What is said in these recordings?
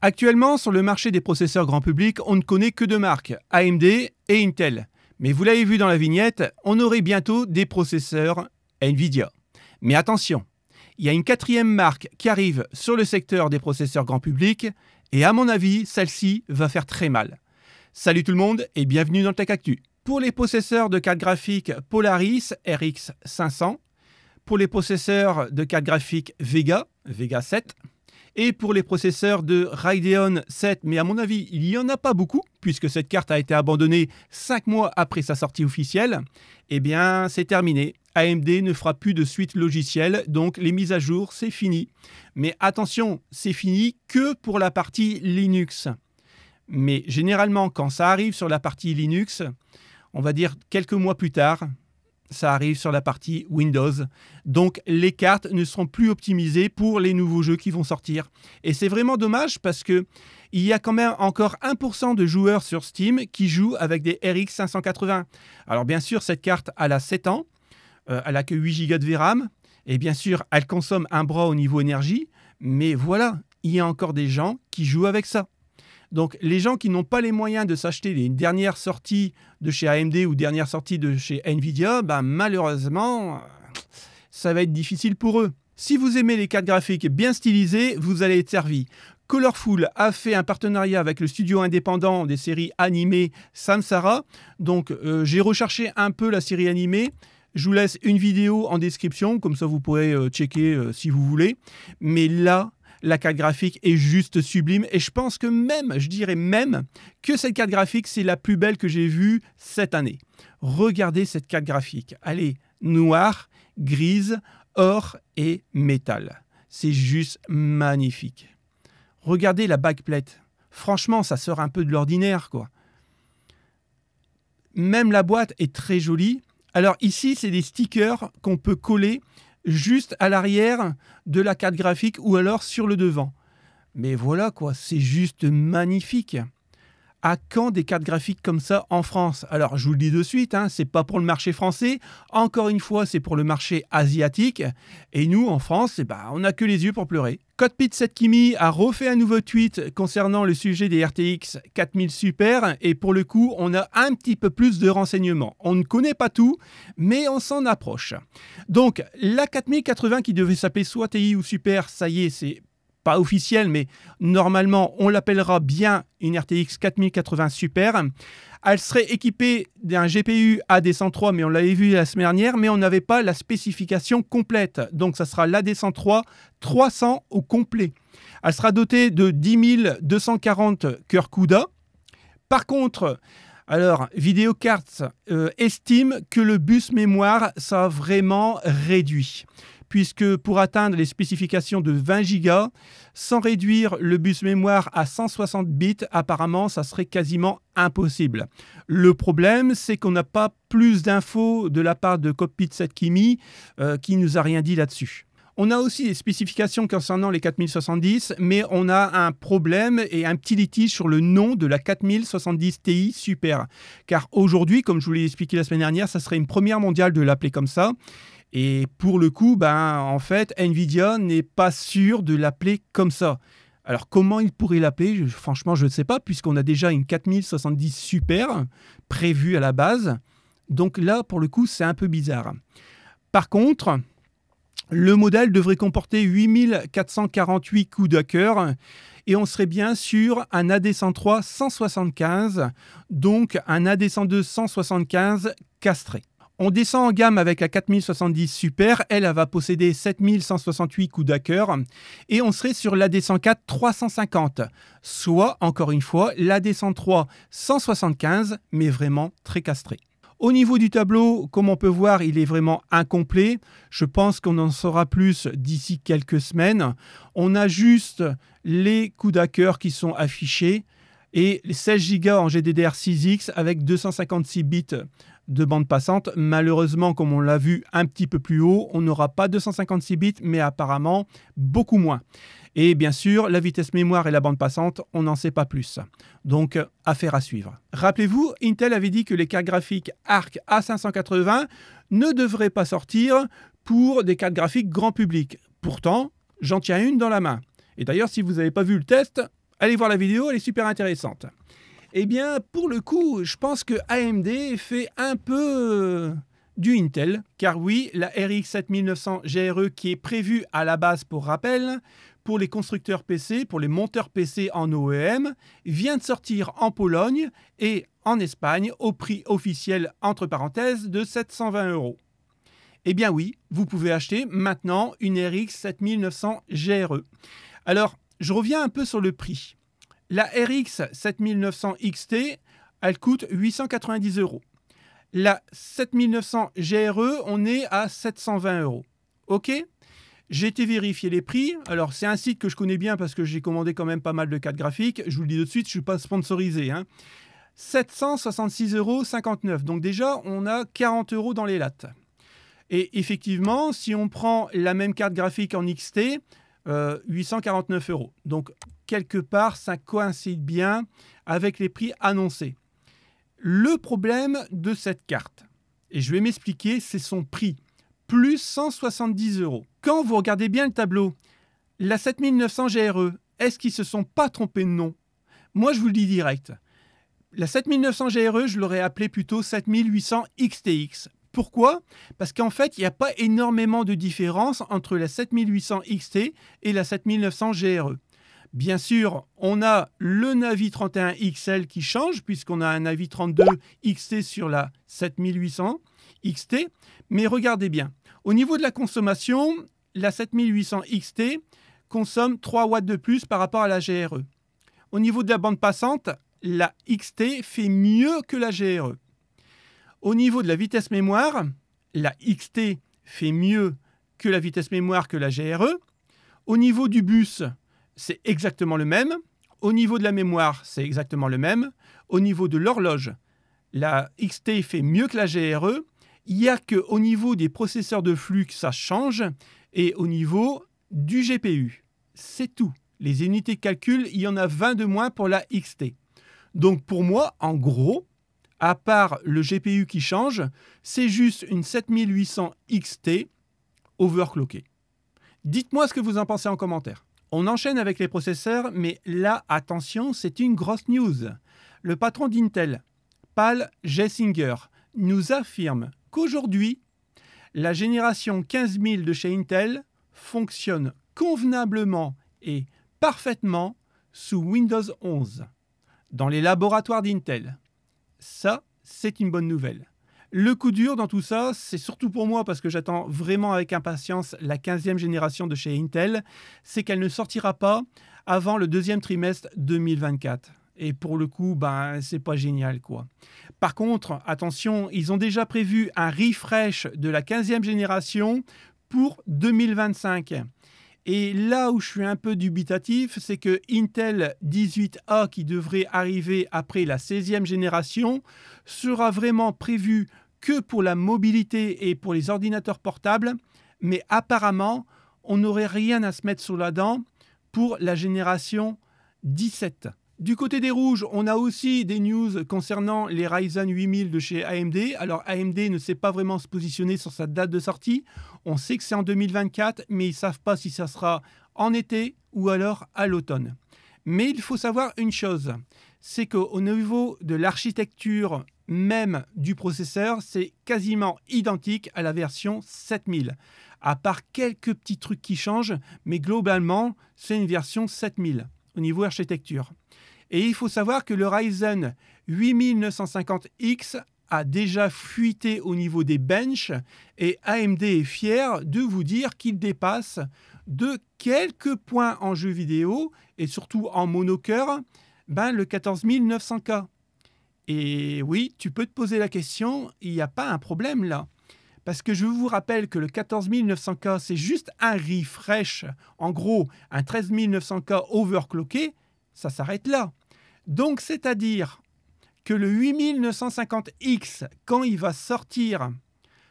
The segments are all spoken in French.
Actuellement, sur le marché des processeurs grand public, on ne connaît que deux marques, AMD et Intel. Mais vous l'avez vu dans la vignette, on aurait bientôt des processeurs Nvidia. Mais attention, il y a une quatrième marque qui arrive sur le secteur des processeurs grand public et à mon avis, celle-ci va faire très mal. Salut tout le monde et bienvenue dans le Tech Actu. Pour les processeurs de carte graphique Polaris RX 500, pour les processeurs de carte graphique Vega 7, et pour les processeurs de Radeon 7, mais à mon avis, il n'y en a pas beaucoup, puisque cette carte a été abandonnée 5 mois après sa sortie officielle, eh bien, c'est terminé. AMD ne fera plus de suite logicielle, donc les mises à jour, c'est fini. Mais attention, c'est fini que pour la partie Linux. Mais généralement, quand ça arrive sur la partie Linux, on va dire quelques mois plus tard, ça arrive sur la partie Windows. Donc, les cartes ne seront plus optimisées pour les nouveaux jeux qui vont sortir. Et c'est vraiment dommage parce qu'il y a quand même encore 1% de joueurs sur Steam qui jouent avec des RX 580. Alors, bien sûr, cette carte, elle a 7 ans. Elle n'a que 8 Go de VRAM. Et bien sûr, elle consomme un bras au niveau énergie. Mais voilà, il y a encore des gens qui jouent avec ça. Donc, les gens qui n'ont pas les moyens de s'acheter les dernières sorties de chez AMD ou dernières sorties de chez Nvidia, malheureusement, ça va être difficile pour eux. Si vous aimez les cartes graphiques bien stylisées, vous allez être servi. Colorful a fait un partenariat avec le studio indépendant des séries animées Samsara. Donc, j'ai recherché un peu la série animée. Je vous laisse une vidéo en description, comme ça vous pourrez checker si vous voulez. Mais là, la carte graphique est juste sublime et je pense que je dirais même que cette carte graphique, c'est la plus belle que j'ai vue cette année. Regardez cette carte graphique. Elle est noire, grise, or et métal. C'est juste magnifique. Regardez la backplate. Franchement, ça sort un peu de l'ordinaire, quoi. Même la boîte est très jolie. Alors ici, c'est des stickers qu'on peut coller juste à l'arrière de la carte graphique ou alors sur le devant. Mais voilà quoi, c'est juste magnifique. À quand des cartes graphiques comme ça en France? Alors je vous le dis de suite, c'est pas pour le marché français. Encore une fois, c'est pour le marché asiatique. Et nous, en France, on n'a que les yeux pour pleurer. Cockpit7kimi a refait un nouveau tweet concernant le sujet des RTX 4000 Super. Et pour le coup, on a un petit peu plus de renseignements. On ne connaît pas tout, mais on s'en approche. Donc, la 4080 qui devait s'appeler soit TI ou Super, ça y est, c'est pas officiel, mais normalement, on l'appellera bien une RTX 4080 Super. Elle serait équipée d'un GPU AD103, mais on l'avait vu la semaine dernière, mais on n'avait pas la spécification complète. Donc, ça sera l'AD103 300 au complet. Elle sera dotée de 10 240 cœurs CUDA. Par contre, alors, Videocart estime que le bus mémoire sera vraiment réduit, puisque pour atteindre les spécifications de 20 Go, sans réduire le bus mémoire à 160 bits, apparemment, ça serait quasiment impossible. Le problème, c'est qu'on n'a pas plus d'infos de la part de Cockpit7kimi qui nous a rien dit là-dessus. On a aussi des spécifications concernant les 4070, mais on a un problème et un petit litige sur le nom de la 4070 Ti Super. Car aujourd'hui, comme je vous l'ai expliqué la semaine dernière, ça serait une première mondiale de l'appeler comme ça. Et pour le coup, en fait, Nvidia n'est pas sûr de l'appeler comme ça. Alors, comment il pourrait l'appeler? Franchement, je ne sais pas, puisqu'on a déjà une 4070 Super prévue à la base. Donc là, pour le coup, c'est un peu bizarre. Par contre, le modèle devrait comporter 8448 coups de cœur et on serait bien sur un AD103 175, donc un AD102 175 castré. On descend en gamme avec la 4070 Super, elle va posséder 7168 coups de cœur et on serait sur l'AD104 350, soit encore une fois l'AD103 175, mais vraiment très castré. Au niveau du tableau, comme on peut voir, il est vraiment incomplet. Je pense qu'on en saura plus d'ici quelques semaines. On a juste les coups de cœur qui sont affichés et les 16 Go en GDDR6X avec 256 bits de bande passante. Malheureusement, comme on l'a vu un petit peu plus haut, on n'aura pas 256 bits, mais apparemment beaucoup moins. Et bien sûr, la vitesse mémoire et la bande passante, on n'en sait pas plus. Donc, affaire à suivre. Rappelez-vous, Intel avait dit que les cartes graphiques Arc A580 ne devraient pas sortir pour des cartes graphiques grand public. Pourtant, j'en tiens une dans la main. Et d'ailleurs, si vous n'avez pas vu le test, Allez voir la vidéo, elle est super intéressante. Eh bien, pour le coup, je pense que AMD fait un peu du Intel, car oui, la RX 7900 GRE qui est prévue à la base pour rappel, pour les constructeurs PC, pour les monteurs PC en OEM, vient de sortir en Pologne et en Espagne au prix officiel, entre parenthèses, de 720 €. Eh bien oui, vous pouvez acheter maintenant une RX 7900 GRE. Alors, je reviens un peu sur le prix. La RX 7900 XT, elle coûte 890 €. La 7900 GRE, on est à 720 €. OK ? J'ai été vérifier les prix. Alors, c'est un site que je connais bien parce que j'ai commandé quand même pas mal de cartes graphiques. Je vous le dis tout de suite, je ne suis pas sponsorisé. 766,59 €. Donc déjà, on a 40 € dans les lattes. Et effectivement, si on prend la même carte graphique en XT, 849 €. Donc, quelque part, ça coïncide bien avec les prix annoncés. Le problème de cette carte, et je vais m'expliquer, c'est son prix, plus 170 €. Quand vous regardez bien le tableau, la 7900 GRE, est-ce qu'ils ne se sont pas trompés de nom? Moi, je vous le dis direct. La 7900 GRE, je l'aurais appelée plutôt 7800 XTX. Pourquoi? Parce qu'en fait, il n'y a pas énormément de différence entre la 7800 XT et la 7900 GRE. Bien sûr, on a le Navi 31 XL qui change, puisqu'on a un Navi 32 XT sur la 7800 XT. Mais regardez bien, au niveau de la consommation, la 7800 XT consomme 3 watts de plus par rapport à la GRE. Au niveau de la bande passante, la XT fait mieux que la GRE. Au niveau de la vitesse mémoire, la XT fait mieux que la vitesse mémoire que la GRE. Au niveau du bus, c'est exactement le même. Au niveau de la mémoire, c'est exactement le même. Au niveau de l'horloge, la XT fait mieux que la GRE. Il n'y a qu'au niveau des processeurs de flux que ça change et au niveau du GPU. C'est tout. Les unités de calcul, il y en a 20 de moins pour la XT. Donc pour moi, en gros, à part le GPU qui change, c'est juste une 7800 XT overclockée. Dites-moi ce que vous en pensez en commentaire. On enchaîne avec les processeurs, mais là, attention, c'est une grosse news. Le patron d'Intel, Paul Gelsinger, nous affirme qu'aujourd'hui, la génération 15000 de chez Intel fonctionne convenablement et parfaitement sous Windows 11 dans les laboratoires d'Intel. Ça, c'est une bonne nouvelle. Le coup dur dans tout ça, c'est surtout pour moi parce que j'attends vraiment avec impatience la 15e génération de chez Intel, c'est qu'elle ne sortira pas avant le deuxième trimestre 2024. Et pour le coup, c'est pas génial, quoi. Par contre, attention, ils ont déjà prévu un refresh de la 15e génération pour 2025. Et là où je suis un peu dubitatif, c'est que Intel 18A, qui devrait arriver après la 16e génération, sera vraiment prévu que pour la mobilité et pour les ordinateurs portables, mais apparemment, on n'aurait rien à se mettre sous la dent pour la génération 17. Du côté des rouges, on a aussi des news concernant les Ryzen 8000 de chez AMD. Alors AMD ne sait pas vraiment se positionner sur sa date de sortie. On sait que c'est en 2024, mais ils ne savent pas si ça sera en été ou alors à l'automne. Mais il faut savoir une chose, c'est qu'au niveau de l'architecture même du processeur, c'est quasiment identique à la version 7000. À part quelques petits trucs qui changent, mais globalement, c'est une version 7000 au niveau architecture. Et il faut savoir que le Ryzen 8950X a déjà fuité au niveau des benches et AMD est fier de vous dire qu'il dépasse de quelques points en jeu vidéo et surtout en monocœur, le 14900K. Et oui, tu peux te poser la question, il n'y a pas un problème là. Parce que je vous rappelle que le 14900K, c'est juste un refresh. En gros, un 13900K overclocké, ça s'arrête là. Donc, c'est-à-dire que le 8950X, quand il va sortir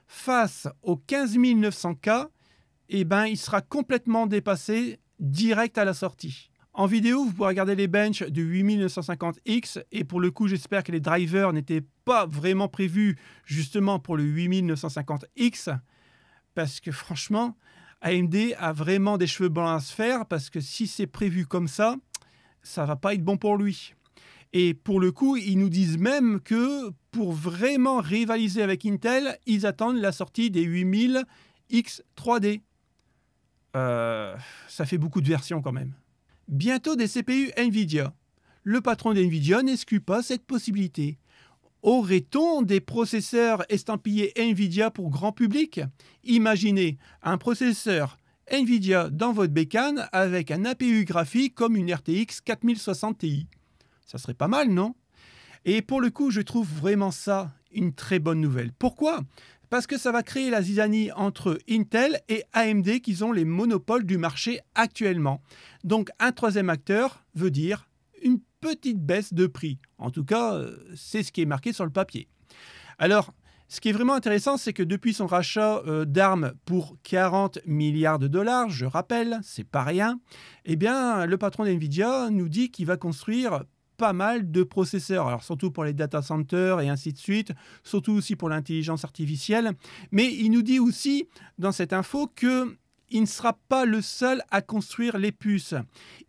face au 15900K, il sera complètement dépassé direct à la sortie. En vidéo, vous pourrez regarder les benches du 8950X et pour le coup, j'espère que les drivers n'étaient pas vraiment prévus justement pour le 8950X parce que franchement, AMD a vraiment des cheveux blancs à se faire parce que si c'est prévu comme ça ça va pas être bon pour lui. Et pour le coup, ils nous disent même que pour vraiment rivaliser avec Intel, ils attendent la sortie des 8000X 3D. Ça fait beaucoup de versions quand même. Bientôt des CPU Nvidia. Le patron d'Nvidia n'exclut pas cette possibilité. Aurait-on des processeurs estampillés Nvidia pour grand public? Imaginez un processeur Nvidia dans votre bécane avec un APU graphique comme une RTX 4060 Ti. Ça serait pas mal, non? Et pour le coup, je trouve vraiment ça une très bonne nouvelle. Pourquoi? Parce que ça va créer la zizanie entre Intel et AMD qui ont les monopoles du marché actuellement. Donc un troisième acteur veut dire une petite baisse de prix. En tout cas, c'est ce qui est marqué sur le papier. Alors, ce qui est vraiment intéressant, c'est que depuis son rachat d'ARM pour 40 milliards de dollars, je rappelle, c'est pas rien, eh bien, le patron d'NVIDIA nous dit qu'il va construire pas mal de processeurs, alors surtout pour les data centers et ainsi de suite, surtout aussi pour l'intelligence artificielle. Mais il nous dit aussi dans cette info que il ne sera pas le seul à construire les puces.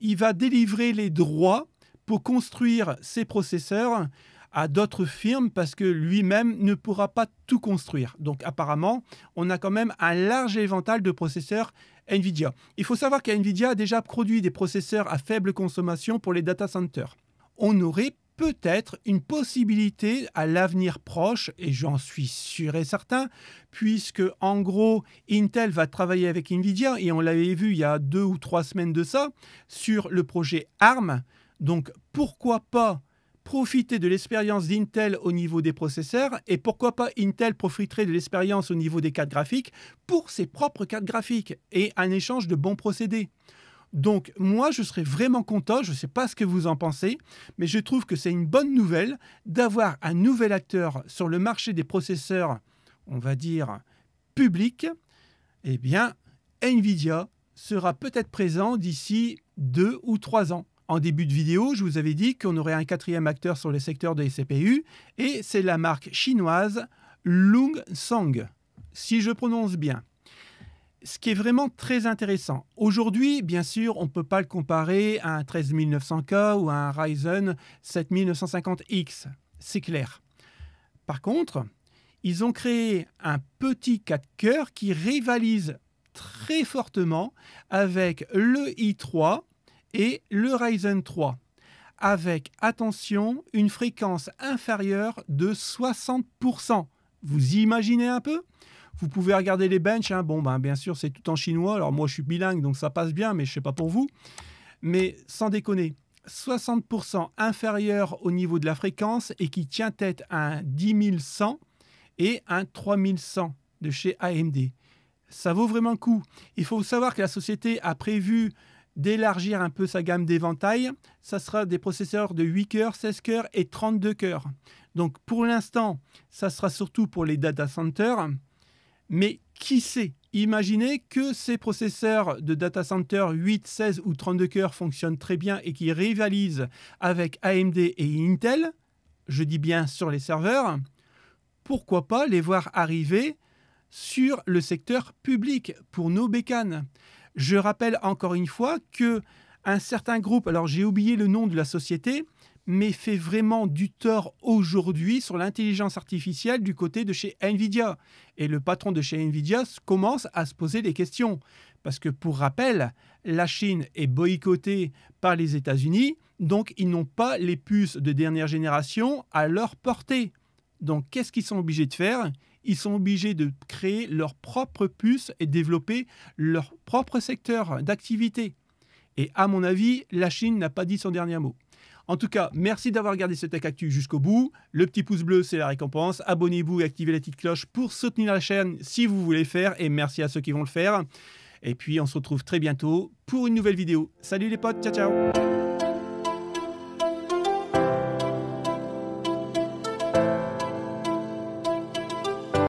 Il va délivrer les droits pour construire ces processeurs à d'autres firmes parce que lui-même ne pourra pas tout construire. Donc apparemment, on a quand même un large éventail de processeurs NVIDIA. Il faut savoir qu'NVIDIA a déjà produit des processeurs à faible consommation pour les data centers. On aurait peut-être une possibilité à l'avenir proche, et j'en suis sûr et certain, puisque en gros, Intel va travailler avec NVIDIA, et on l'avait vu il y a 2 ou 3 semaines de ça, sur le projet ARM. Donc pourquoi pas profiter de l'expérience d'Intel au niveau des processeurs, et pourquoi pas Intel profiterait de l'expérience au niveau des cartes graphiques pour ses propres cartes graphiques, et un échange de bons procédés. Donc moi, je serais vraiment content, je ne sais pas ce que vous en pensez, mais je trouve que c'est une bonne nouvelle d'avoir un nouvel acteur sur le marché des processeurs, on va dire, publics. Eh bien, NVIDIA sera peut-être présent d'ici 2 ou 3 ans. En début de vidéo, je vous avais dit qu'on aurait un quatrième acteur sur le secteur des CPU, et c'est la marque chinoise Longsong, si je prononce bien. Ce qui est vraiment très intéressant. Aujourd'hui, bien sûr, on ne peut pas le comparer à un 13900K ou à un Ryzen 7950X. C'est clair. Par contre, ils ont créé un petit 4 cœurs qui rivalise très fortement avec le i3 et le Ryzen 3. Avec, attention, une fréquence inférieure de 60%. Vous imaginez un peu ? Vous pouvez regarder les benches. Bien sûr, c'est tout en chinois. Alors moi, je suis bilingue, donc ça passe bien, mais je ne sais pas pour vous. Mais sans déconner, 60% inférieur au niveau de la fréquence et qui tient tête à un 10100 et un 3100 de chez AMD. Ça vaut vraiment le coup. Il faut savoir que la société a prévu d'élargir un peu sa gamme d'éventail. Ça sera des processeurs de 8 cœurs, 16 cœurs et 32 cœurs. Donc pour l'instant, ça sera surtout pour les data centers. Mais qui sait? Imaginez que ces processeurs de data center 8, 16 ou 32 cœurs fonctionnent très bien et qui rivalisent avec AMD et Intel, je dis bien sur les serveurs, pourquoi pas les voir arriver sur le secteur public pour nos bécanes? Je rappelle encore une fois qu'un certain groupe, alors j'ai oublié le nom de la société, mais fait vraiment du tort aujourd'hui sur l'intelligence artificielle du côté de chez NVIDIA. Et le patron de chez NVIDIA commence à se poser des questions. Parce que pour rappel, la Chine est boycottée par les États-Unis, donc ils n'ont pas les puces de dernière génération à leur portée. Donc qu'est-ce qu'ils sont obligés de faire? Ils sont obligés de créer leurs propres puces et développer leur propre secteur d'activité. Et à mon avis, la Chine n'a pas dit son dernier mot. En tout cas, merci d'avoir regardé ce Tech Actu jusqu'au bout. Le petit pouce bleu, c'est la récompense. Abonnez-vous et activez la petite cloche pour soutenir la chaîne si vous voulez le faire. Et merci à ceux qui vont le faire. Et puis, on se retrouve très bientôt pour une nouvelle vidéo. Salut les potes, ciao ciao.